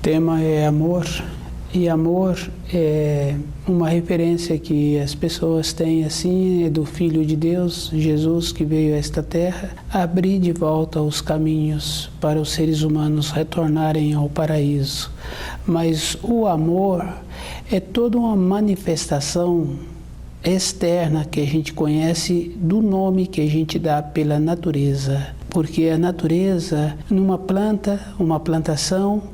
tema é amor, e amor é uma referência que as pessoas têm assim, é do Filho de Deus, Jesus, que veio a esta terra, abrir de volta os caminhos para os seres humanos retornarem ao paraíso. Mas o amor é toda uma manifestação externa que a gente conhece do nome que a gente dá pela natureza. Porque a natureza, numa planta, uma plantação,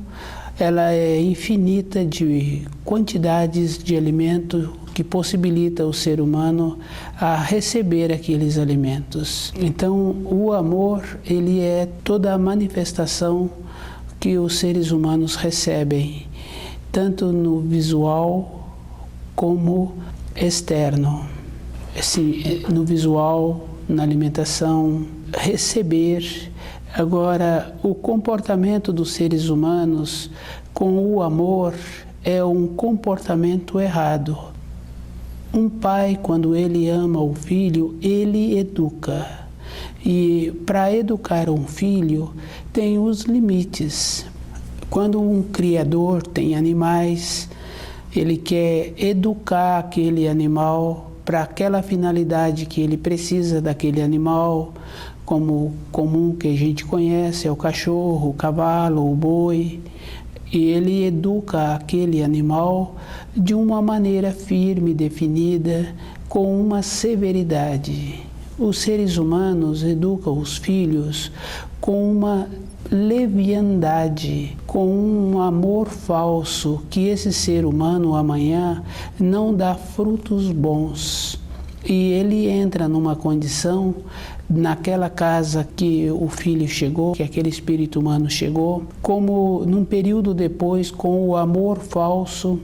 ela é infinita de quantidades de alimento que possibilita o ser humano a receber aqueles alimentos. Então, o amor, ele é toda a manifestação que os seres humanos recebem, tanto no visual como externo. Assim, no visual, na alimentação, receber. Agora, o comportamento dos seres humanos com o amor é um comportamento errado. Um pai, quando ele ama o filho, ele educa. E para educar um filho, tem os limites. Quando um criador tem animais, ele quer educar aquele animal para aquela finalidade que ele precisa daquele animal, como comum que a gente conhece, é o cachorro, o cavalo, o boi. E ele educa aquele animal de uma maneira firme, definida, com uma severidade. Os seres humanos educam os filhos com uma leviandade, com um amor falso, que esse ser humano amanhã não dá frutos bons. E ele entra numa condição, naquela casa que o filho chegou, que aquele espírito humano chegou, como num período depois, com o amor falso,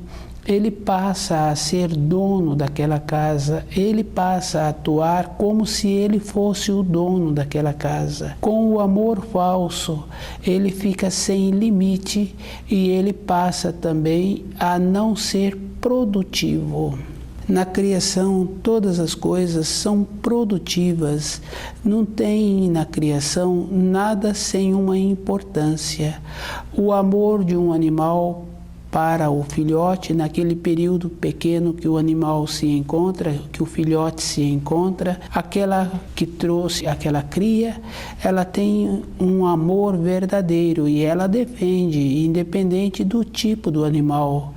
ele passa a ser dono daquela casa, ele passa a atuar como se ele fosse o dono daquela casa. Com o amor falso, ele fica sem limite e ele passa também a não ser produtivo. Na criação, todas as coisas são produtivas. Não tem na criação nada sem uma importância. O amor de um animal para o filhote, naquele período pequeno que o animal se encontra, que o filhote se encontra, aquela que trouxe aquela cria, ela tem um amor verdadeiro e ela defende, independente do tipo do animal.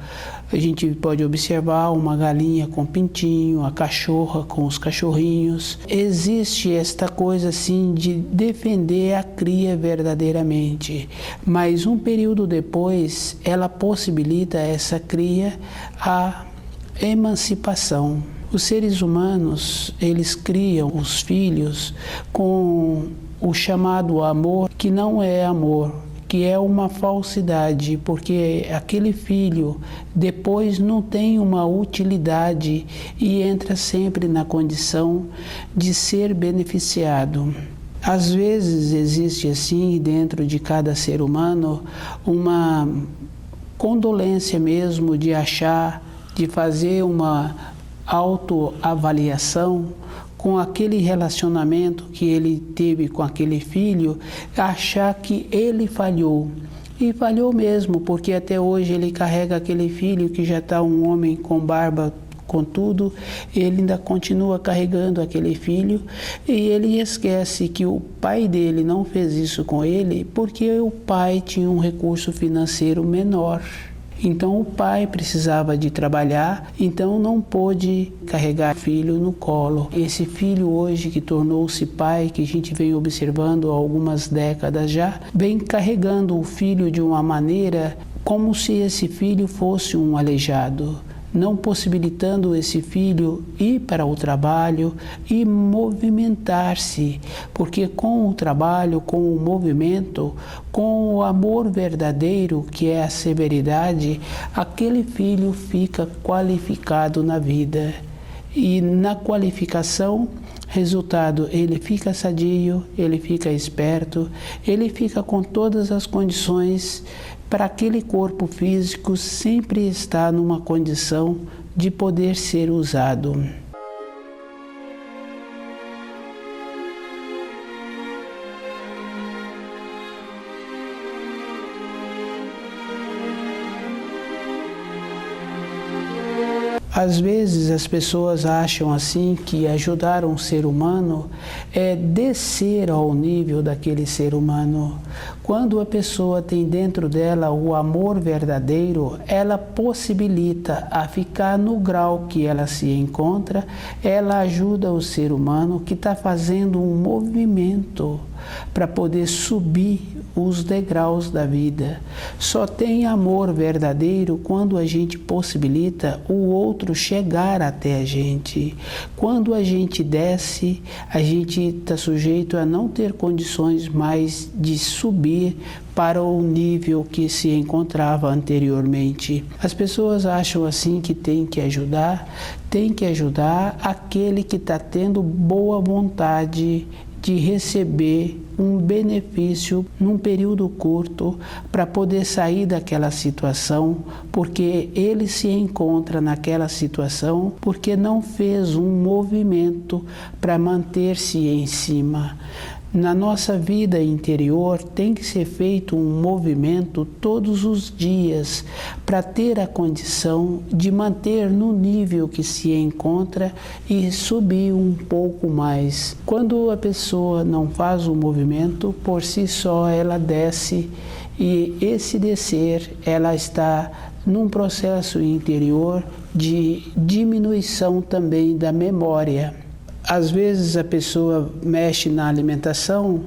A gente pode observar uma galinha com pintinho, a cachorra com os cachorrinhos. Existe esta coisa assim de defender a cria verdadeiramente, mas um período depois ela possibilita essa cria a emancipação. Os seres humanos, eles criam os filhos com o chamado amor, que não é amor, que é uma falsidade, porque aquele filho depois não tem uma utilidade e entra sempre na condição de ser beneficiado. Às vezes existe assim dentro de cada ser humano uma condolência mesmo de achar, de fazer uma autoavaliação com aquele relacionamento que ele teve com aquele filho, achar que ele falhou. E falhou mesmo, porque até hoje ele carrega aquele filho que já está um homem com barba, com tudo, ele ainda continua carregando aquele filho e ele esquece que o pai dele não fez isso com ele porque o pai tinha um recurso financeiro menor. Então o pai precisava de trabalhar, então não pôde carregar o filho no colo. Esse filho hoje que tornou-se pai, que a gente vem observando há algumas décadas já, vem carregando o filho de uma maneira como se esse filho fosse um aleijado, não possibilitando esse filho ir para o trabalho e movimentar-se, porque com o trabalho, com o movimento, com o amor verdadeiro, que é a severidade, aquele filho fica qualificado na vida. E na qualificação, resultado, ele fica sadio, ele fica esperto, ele fica com todas as condições para aquele corpo físico sempre estar numa condição de poder ser usado. Às vezes as pessoas acham assim que ajudar um ser humano é descer ao nível daquele ser humano. Quando a pessoa tem dentro dela o amor verdadeiro, ela possibilita a ficar no grau que ela se encontra, ela ajuda o ser humano que está fazendo um movimento para poder subir os degraus da vida. Só tem amor verdadeiro quando a gente possibilita o outro chegar até a gente. Quando a gente desce, a gente está sujeito a não ter condições mais de subir para o nível que se encontrava anteriormente. As pessoas acham assim que tem que ajudar aquele que está tendo boa vontade de receber um benefício num período curto para poder sair daquela situação, porque ele se encontra naquela situação porque não fez um movimento para manter-se em cima. Na nossa vida interior tem que ser feito um movimento todos os dias para ter a condição de manter no nível que se encontra e subir um pouco mais. Quando a pessoa não faz o movimento, por si só ela desce, e esse descer ela está num processo interior de diminuição também da memória. Às vezes a pessoa mexe na alimentação,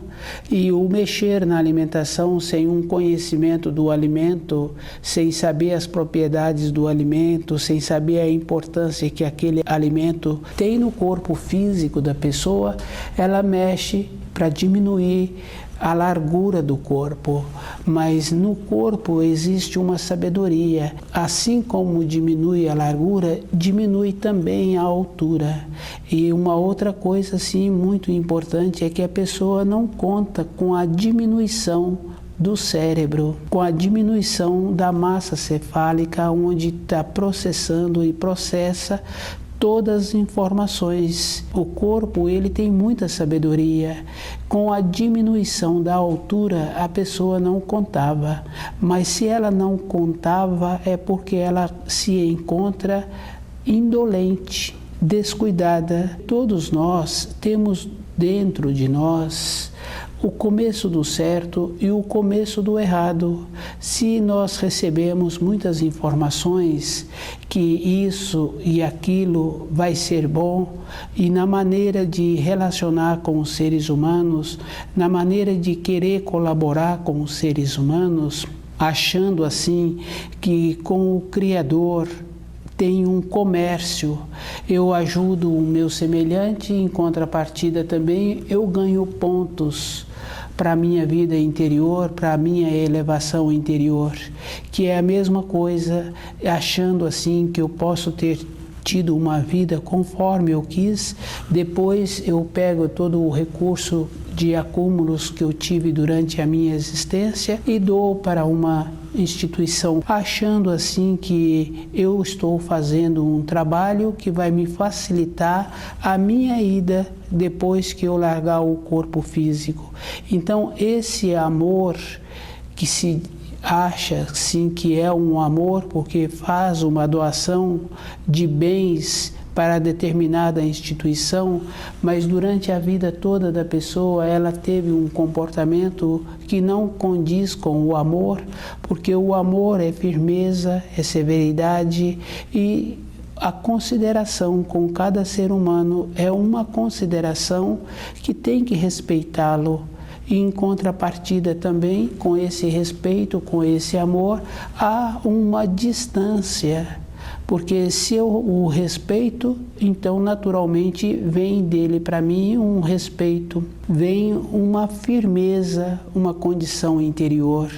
e o mexer na alimentação sem um conhecimento do alimento, sem saber as propriedades do alimento, sem saber a importância que aquele alimento tem no corpo físico da pessoa, ela mexe para diminuir a largura do corpo, mas no corpo existe uma sabedoria. Assim como diminui a largura, diminui também a altura. E uma outra coisa assim muito importante é que a pessoa não conta com a diminuição do cérebro, com a diminuição da massa cefálica, onde está processando e processa todas as informações. O corpo, ele tem muita sabedoria. Com a diminuição da altura, a pessoa não contava. Mas se ela não contava, é porque ela se encontra indolente, descuidada. Todos nós temos dentro de nós o começo do certo e o começo do errado. Se nós recebemos muitas informações que isso e aquilo vai ser bom, e na maneira de relacionar com os seres humanos, na maneira de querer colaborar com os seres humanos, achando assim que com o Criador tem um comércio, eu ajudo o meu semelhante, em contrapartida também eu ganho pontos para a minha vida interior, para a minha elevação interior, que é a mesma coisa, achando assim que eu posso ter tido uma vida conforme eu quis, depois eu pego todo o recurso de acúmulos que eu tive durante a minha existência e dou para uma instituição, achando assim que eu estou fazendo um trabalho que vai me facilitar a minha ida depois que eu largar o corpo físico. Então esse amor que se acha sim que é um amor porque faz uma doação de bens para determinada instituição, mas durante a vida toda da pessoa ela teve um comportamento que não condiz com o amor, porque o amor é firmeza, é severidade, e a consideração com cada ser humano é uma consideração que tem que respeitá-lo. E em contrapartida também, com esse respeito, com esse amor, há uma distância. Porque se eu o respeito, então naturalmente vem dele para mim um respeito, vem uma firmeza, uma condição interior.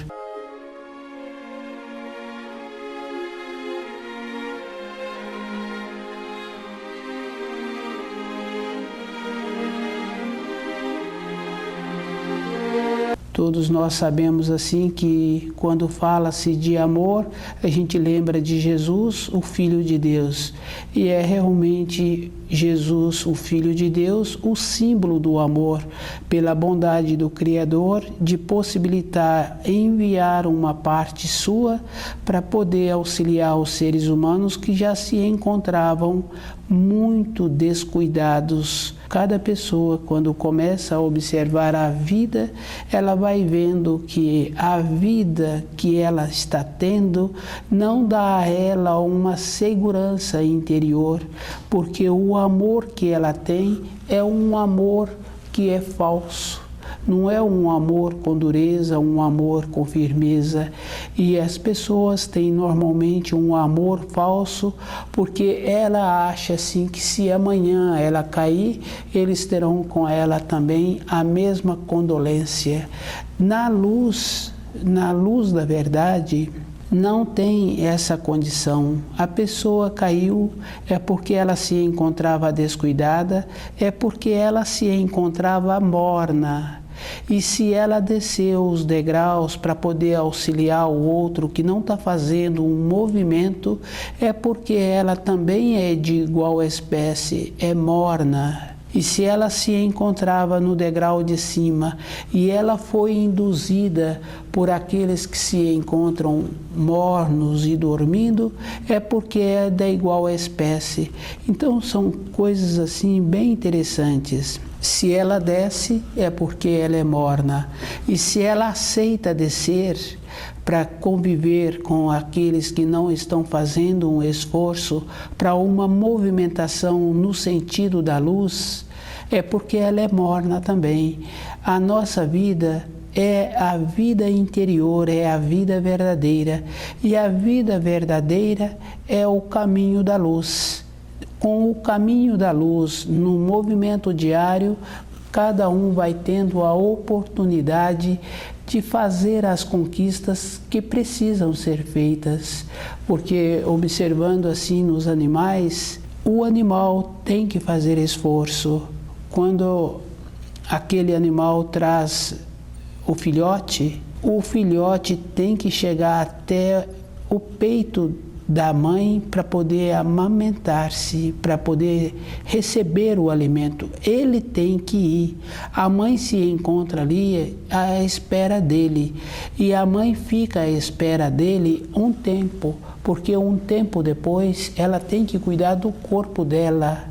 Todos nós sabemos assim que quando fala-se de amor, a gente lembra de Jesus, o Filho de Deus. E é realmente Jesus, o Filho de Deus, o símbolo do amor, pela bondade do Criador de possibilitar enviar uma parte sua para poder auxiliar os seres humanos que já se encontravam muito descuidados. Cada pessoa, quando começa a observar a vida, ela vai vendo que a vida que ela está tendo não dá a ela uma segurança interior, porque o amor que ela tem é um amor que é falso. Não é um amor com dureza, um amor com firmeza. E as pessoas têm normalmente um amor falso porque ela acha assim que se amanhã ela cair, eles terão com ela também a mesma condolência. Na luz da verdade, não tem essa condição. A pessoa caiu é porque ela se encontrava descuidada, é porque ela se encontrava morna. E se ela desceu os degraus para poder auxiliar o outro que não está fazendo um movimento, é porque ela também é de igual espécie, é morna. E se ela se encontrava no degrau de cima e ela foi induzida por aqueles que se encontram mornos e dormindo, é porque é da igual espécie. Então são coisas assim bem interessantes. Se ela desce, é porque ela é morna. E se ela aceita descer para conviver com aqueles que não estão fazendo um esforço para uma movimentação no sentido da luz, é porque ela é morna também. A nossa vida é a vida interior, é a vida verdadeira. E a vida verdadeira é o caminho da luz. Com o caminho da luz, no movimento diário, cada um vai tendo a oportunidade de fazer as conquistas que precisam ser feitas. Porque, observando assim nos animais, o animal tem que fazer esforço. Quando aquele animal traz o filhote tem que chegar até o peito da mãe para poder amamentar-se, para poder receber o alimento. Ele tem que ir. A mãe se encontra ali à espera dele. E a mãe fica à espera dele um tempo, porque um tempo depois ela tem que cuidar do corpo dela.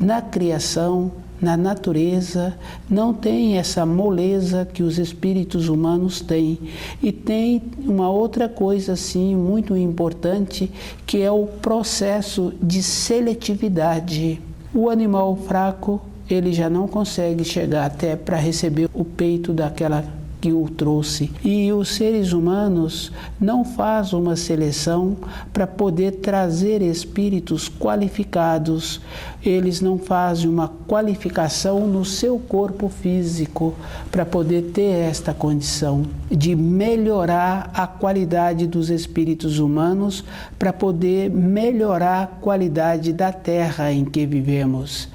Na criação, na natureza, não tem essa moleza que os espíritos humanos têm. E tem uma outra coisa assim muito importante, que é o processo de seletividade. O animal fraco, ele já não consegue chegar até para receber o peito daquela que o trouxe. E os seres humanos não fazem uma seleção para poder trazer espíritos qualificados. Eles não fazem uma qualificação no seu corpo físico para poder ter esta condição de melhorar a qualidade dos espíritos humanos, para poder melhorar a qualidade da terra em que vivemos.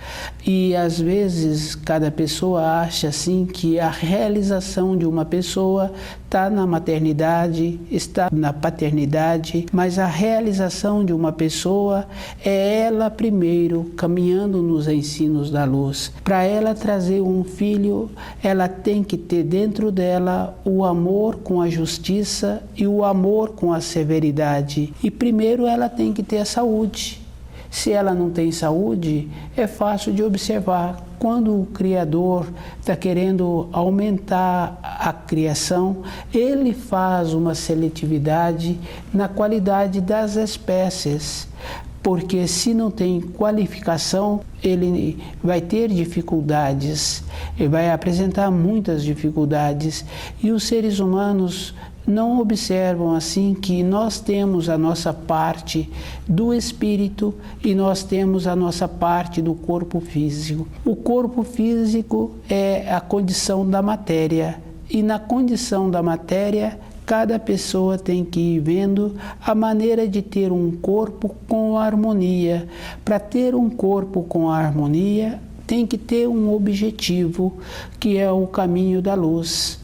E às vezes cada pessoa acha assim que a realização de uma pessoa está na maternidade, está na paternidade, mas a realização de uma pessoa é ela primeiro caminhando nos ensinos da luz. Para ela trazer um filho, ela tem que ter dentro dela o amor com a justiça e o amor com a severidade. E primeiro ela tem que ter a saúde. Se ela não tem saúde, é fácil de observar. Quando o Criador está querendo aumentar a criação, ele faz uma seletividade na qualidade das espécies. Porque se não tem qualificação, ele vai ter dificuldades, ele vai apresentar muitas dificuldades. E os seres humanos não observam assim que nós temos a nossa parte do espírito e nós temos a nossa parte do corpo físico. O corpo físico é a condição da matéria, e na condição da matéria cada pessoa tem que ir vendo a maneira de ter um corpo com harmonia. Para ter um corpo com harmonia, tem que ter um objetivo, que é o caminho da luz.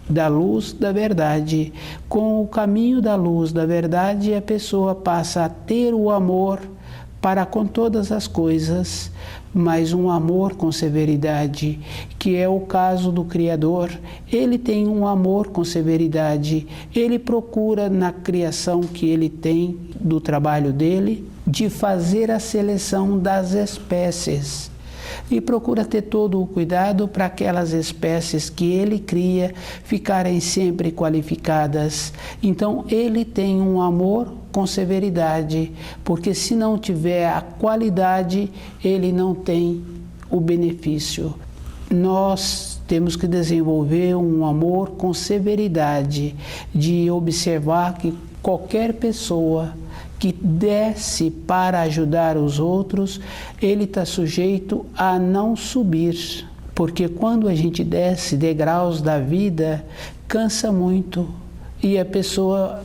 da luz da verdade. Com o caminho da luz da verdade, a pessoa passa a ter o amor para com todas as coisas, mas um amor com severidade, que é o caso do Criador. Ele tem um amor com severidade, ele procura na criação que ele tem, do trabalho dele, de fazer a seleção das espécies. E procura ter todo o cuidado para aquelas espécies que ele cria ficarem sempre qualificadas. Então ele tem um amor com severidade, porque se não tiver a qualidade, ele não tem o benefício. Nós temos que desenvolver um amor com severidade, de observar que qualquer pessoa que desce para ajudar os outros, ele está sujeito a não subir. Porque quando a gente desce degraus da vida, cansa muito e a pessoa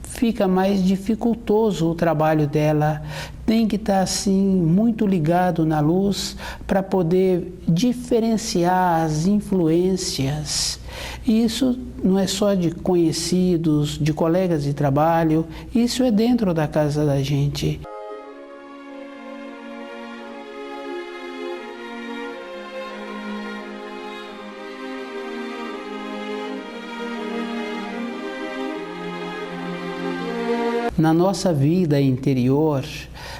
fica mais dificultoso o trabalho dela. Tem que estar assim muito ligado na luz para poder diferenciar as influências. E isso não é só de conhecidos, de colegas de trabalho, isso é dentro da casa da gente. Na nossa vida interior,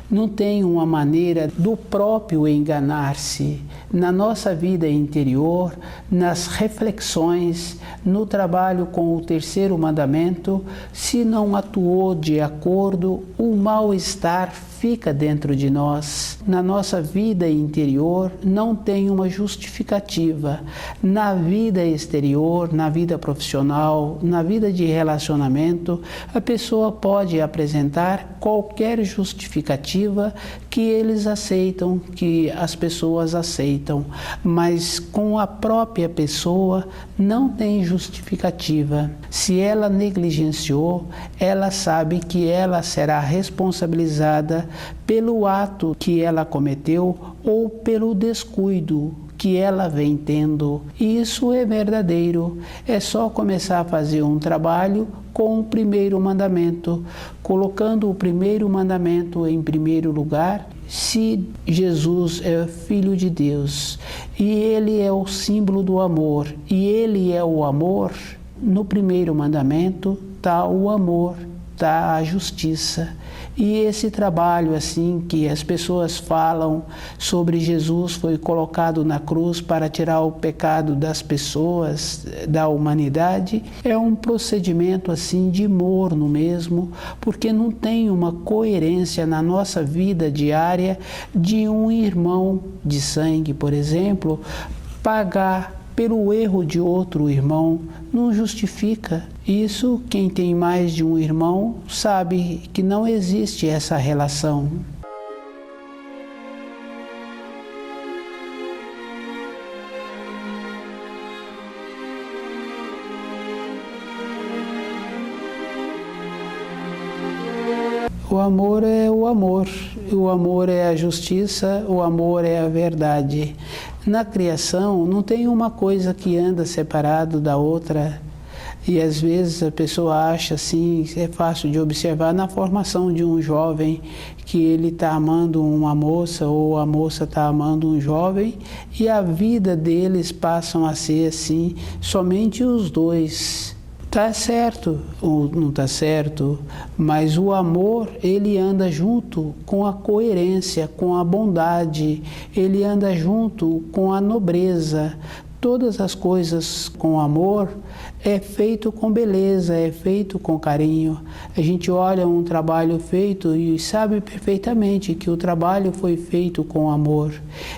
não tem uma maneira do próprio enganar-se. Na nossa vida interior, nas reflexões, no trabalho com o terceiro mandamento, se não atuou de acordo, o mal-estar fica dentro de nós. Na nossa vida interior, não tem uma justificativa. Na vida exterior, na vida profissional, na vida de relacionamento, a pessoa pode apresentar qualquer justificativa que eles aceitam, que as pessoas aceitam, mas com a própria pessoa não tem justificativa. Se ela negligenciou, ela sabe que ela será responsabilizada pelo ato que ela cometeu ou pelo descuido que ela vem tendo. E isso é verdadeiro. É só começar a fazer um trabalho com o primeiro mandamento, colocando o primeiro mandamento em primeiro lugar. Se Jesus é Filho de Deus e Ele é o símbolo do amor e Ele é o amor, no primeiro mandamento está o amor, está a justiça. E esse trabalho assim que as pessoas falam sobre Jesus foi colocado na cruz para tirar o pecado das pessoas, da humanidade, é um procedimento assim de morno mesmo, porque não tem uma coerência na nossa vida diária de um irmão de sangue, por exemplo, pagar pelo erro de outro irmão, não justifica. Isso, quem tem mais de um irmão sabe que não existe essa relação. O amor é o amor é a justiça, o amor é a verdade. Na criação não tem uma coisa que anda separado da outra. E às vezes a pessoa acha assim, é fácil de observar na formação de um jovem, que ele está amando uma moça ou a moça está amando um jovem e a vida deles passam a ser assim, somente os dois. Tá certo ou não tá certo, mas o amor, ele anda junto com a coerência, com a bondade, ele anda junto com a nobreza. Todas as coisas com amor é feito com beleza, é feito com carinho. A gente olha um trabalho feito e sabe perfeitamente que o trabalho foi feito com amor.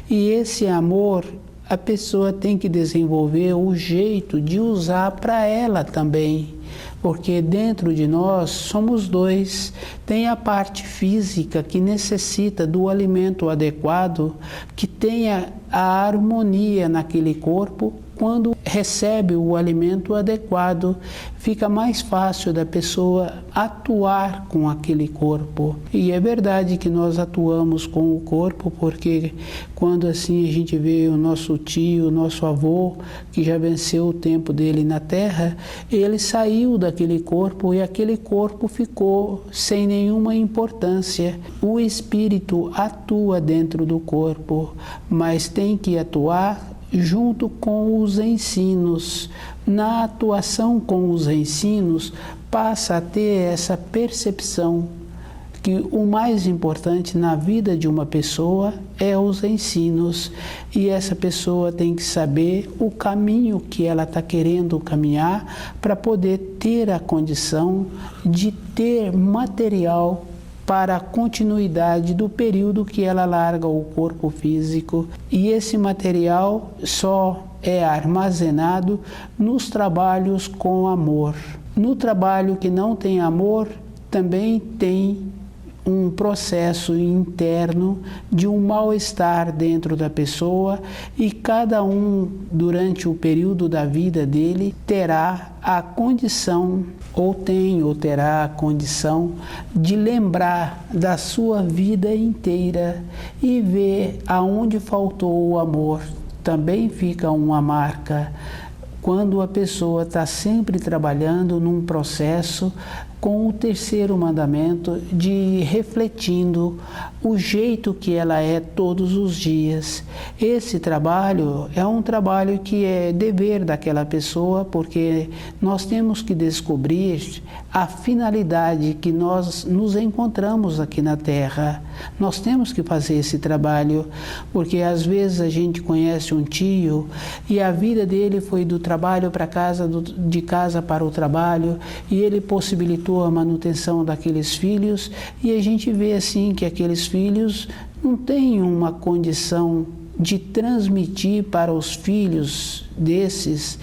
E esse amor, a pessoa tem que desenvolver o jeito de usar para ela também, porque dentro de nós somos dois. Tem a parte física que necessita do alimento adequado, que tenha a harmonia naquele corpo quando recebe o alimento adequado, fica mais fácil da pessoa atuar com aquele corpo. E é verdade que nós atuamos com o corpo, porque quando assim a gente vê o nosso tio, o nosso avô, que já venceu o tempo dele na terra, ele saiu daquele corpo e aquele corpo ficou sem nenhuma importância. O espírito atua dentro do corpo, mas tem que atuar junto com os ensinos. Na atuação com os ensinos, passa a ter essa percepção que o mais importante na vida de uma pessoa é os ensinos, e essa pessoa tem que saber o caminho que ela está querendo caminhar para poder ter a condição de ter material para a continuidade do período que ela larga o corpo físico. E esse material só é armazenado nos trabalhos com amor. No trabalho que não tem amor, também tem um processo interno de um mal-estar dentro da pessoa, e cada um, durante o período da vida dele, terá a condição, ou terá a condição de lembrar da sua vida inteira e ver aonde faltou o amor. Também fica uma marca quando a pessoa está sempre trabalhando num processo com o terceiro mandamento, de refletindo o jeito que ela é todos os dias. Esse trabalho é um trabalho que é dever daquela pessoa, porque nós temos que descobrir a finalidade que nós nos encontramos aqui na Terra. Nós temos que fazer esse trabalho, porque às vezes a gente conhece um tio e a vida dele foi do trabalho para casa, de casa para o trabalho, e ele possibilitou a manutenção daqueles filhos, e a gente vê assim que aqueles filhos não têm uma condição de transmitir para os filhos desses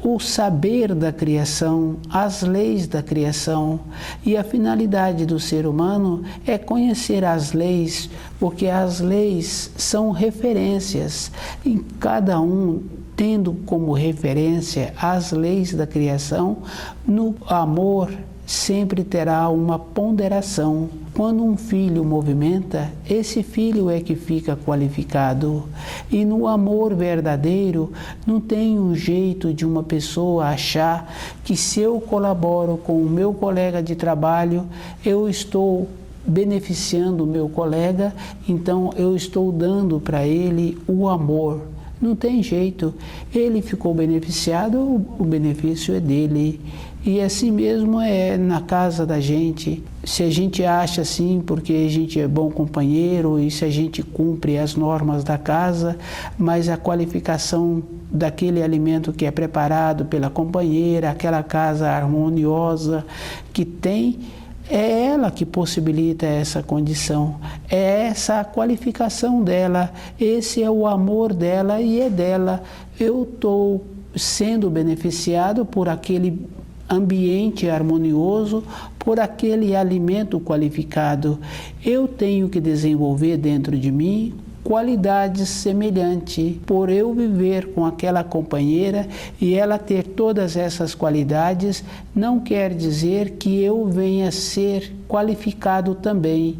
o saber da criação, as leis da criação. E a finalidade do ser humano é conhecer as leis, porque as leis são referências, e cada um tendo como referência as leis da criação, no amor sempre terá uma ponderação. Quando um filho movimenta, esse filho é que fica qualificado. E no amor verdadeiro, não tem um jeito de uma pessoa achar que se eu colaboro com o meu colega de trabalho, eu estou beneficiando o meu colega, então eu estou dando para ele o amor. Não tem jeito. Ele ficou beneficiado, o benefício é dele. E assim mesmo é na casa da gente. Se a gente acha assim porque a gente é bom companheiro e se a gente cumpre as normas da casa, mas a qualificação daquele alimento que é preparado pela companheira, aquela casa harmoniosa que tem, é ela que possibilita essa condição, é essa a qualificação dela, esse é o amor dela e é dela. Eu estou sendo beneficiado por aquele ambiente harmonioso, por aquele alimento qualificado. Eu tenho que desenvolver dentro de mim qualidades semelhantes, por eu viver com aquela companheira e ela ter todas essas qualidades, não quer dizer que eu venha ser qualificado também.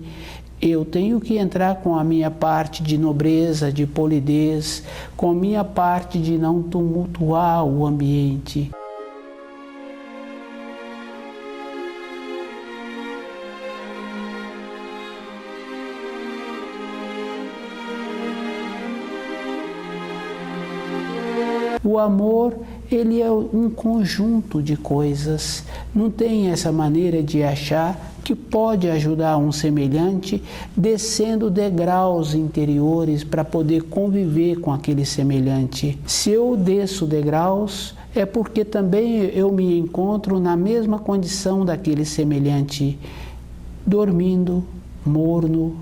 Eu tenho que entrar com a minha parte de nobreza, de polidez, com a minha parte de não tumultuar o ambiente. O amor, ele é um conjunto de coisas. Não tem essa maneira de achar que pode ajudar um semelhante descendo degraus interiores para poder conviver com aquele semelhante. Se eu desço degraus, é porque também eu me encontro na mesma condição daquele semelhante, dormindo, morno.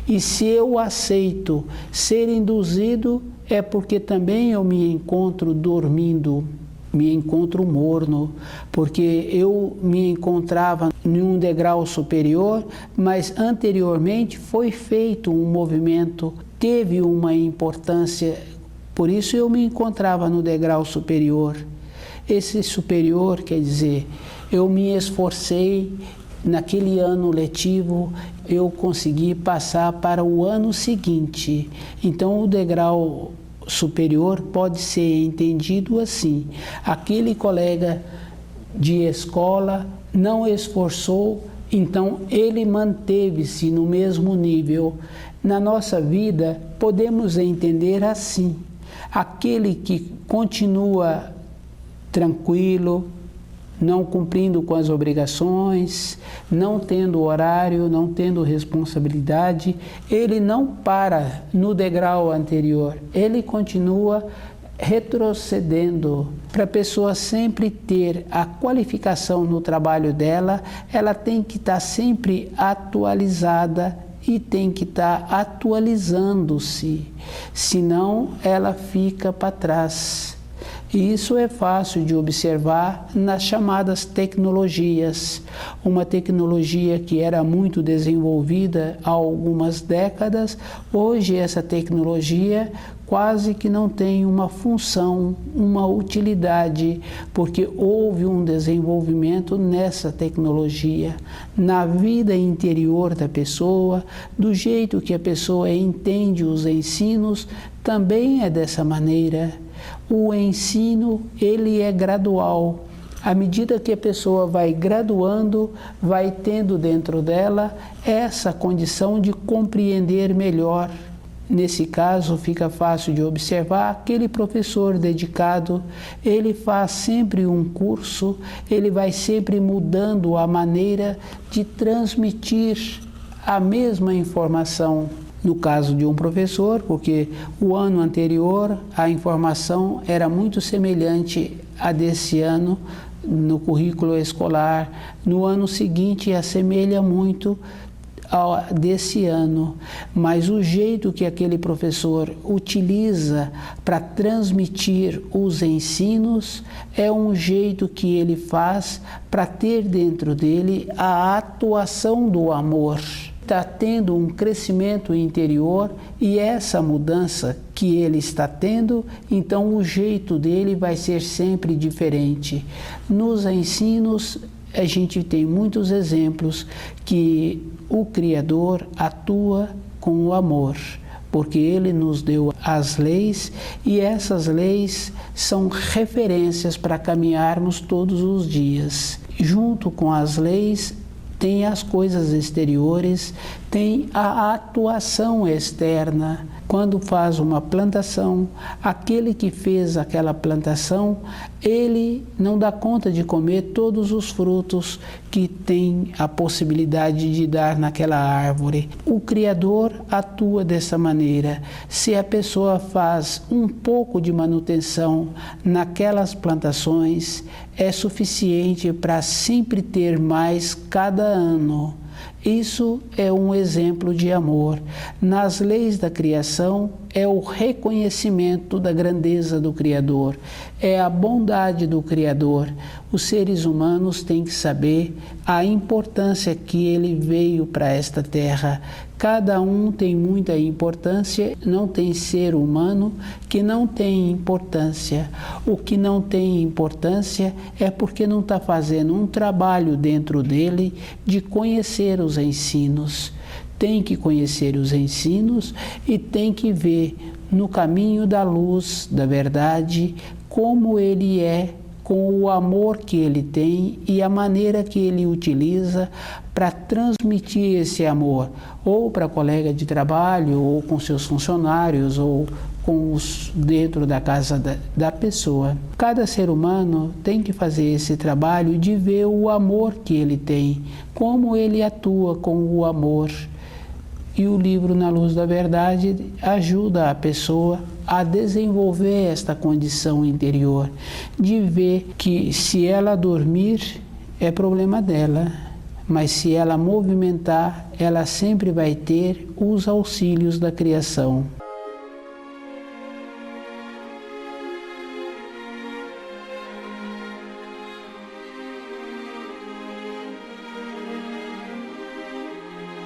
E se eu aceito ser induzido, é porque também eu me encontro dormindo, me encontro morno, porque eu me encontrava em um degrau superior, mas anteriormente foi feito um movimento, teve uma importância Por isso eu me encontrava no degrau superior. Esse superior quer dizer, eu me esforcei naquele ano letivo, eu consegui passar para o ano seguinte. Então o degrau superior pode ser entendido assim: aquele colega de escola não esforçou, então ele manteve-se no mesmo nível. Na nossa vida podemos entender assim: aquele que continua tranquilo, não cumprindo com as obrigações, não tendo horário, não tendo responsabilidade, ele não para no degrau anterior, ele continua retrocedendo. Para a pessoa sempre ter a qualificação no trabalho dela, ela tem que estar sempre atualizada e tem que estar atualizando-se, senão ela fica para trás. E isso é fácil de observar nas chamadas tecnologias. Uma tecnologia que era muito desenvolvida há algumas décadas, hoje essa tecnologia quase que não tem uma função, uma utilidade, porque houve um desenvolvimento nessa tecnologia, na vida interior da pessoa, do jeito que a pessoa entende os ensinos, também é dessa maneira. O ensino, ele é gradual. À medida que a pessoa vai graduando, vai tendo dentro dela essa condição de compreender melhor. Nesse caso, fica fácil de observar aquele professor dedicado, ele faz sempre um curso, ele vai sempre mudando a maneira de transmitir a mesma informação. No caso de um professor, porque o ano anterior a informação era muito semelhante à desse ano no currículo escolar, no ano seguinte assemelha muito ao desse ano, mas o jeito que aquele professor utiliza para transmitir os ensinos é um jeito que ele faz para ter dentro dele a atuação do amor. Está tendo um crescimento interior e essa mudança que ele está tendo, então o jeito dele vai ser sempre diferente. Nos ensinos, a gente tem muitos exemplos que o Criador atua com o amor, porque Ele nos deu as leis e essas leis são referências para caminharmos todos os dias. Junto com as leis, tem as coisas exteriores, tem a atuação externa. Quando faz uma plantação, aquele que fez aquela plantação, ele não dá conta de comer todos os frutos que tem a possibilidade de dar naquela árvore. O Criador atua dessa maneira. Se a pessoa faz um pouco de manutenção naquelas plantações, é suficiente para sempre ter mais cada ano. Isso é um exemplo de amor. Nas leis da criação é o reconhecimento da grandeza do Criador, é a bondade do Criador. Os seres humanos têm que saber a importância que ele veio para esta terra. Cada um tem muita importância, não tem ser humano que não tem importância. O que não tem importância é porque não está fazendo um trabalho dentro dele de conhecer os ensinos. Tem que conhecer os ensinos e tem que ver no caminho da luz, da verdade, como ele é, com o amor que ele tem e a maneira que ele utiliza para transmitir esse amor, ou para colega de trabalho, ou com seus funcionários, ou com os dentro da casa da pessoa. Cada ser humano tem que fazer esse trabalho de ver o amor que ele tem, como ele atua com o amor. E o livro Na Luz da Verdade ajuda a pessoa a desenvolver esta condição interior, de ver que se ela dormir é problema dela, mas se ela movimentar, ela sempre vai ter os auxílios da criação.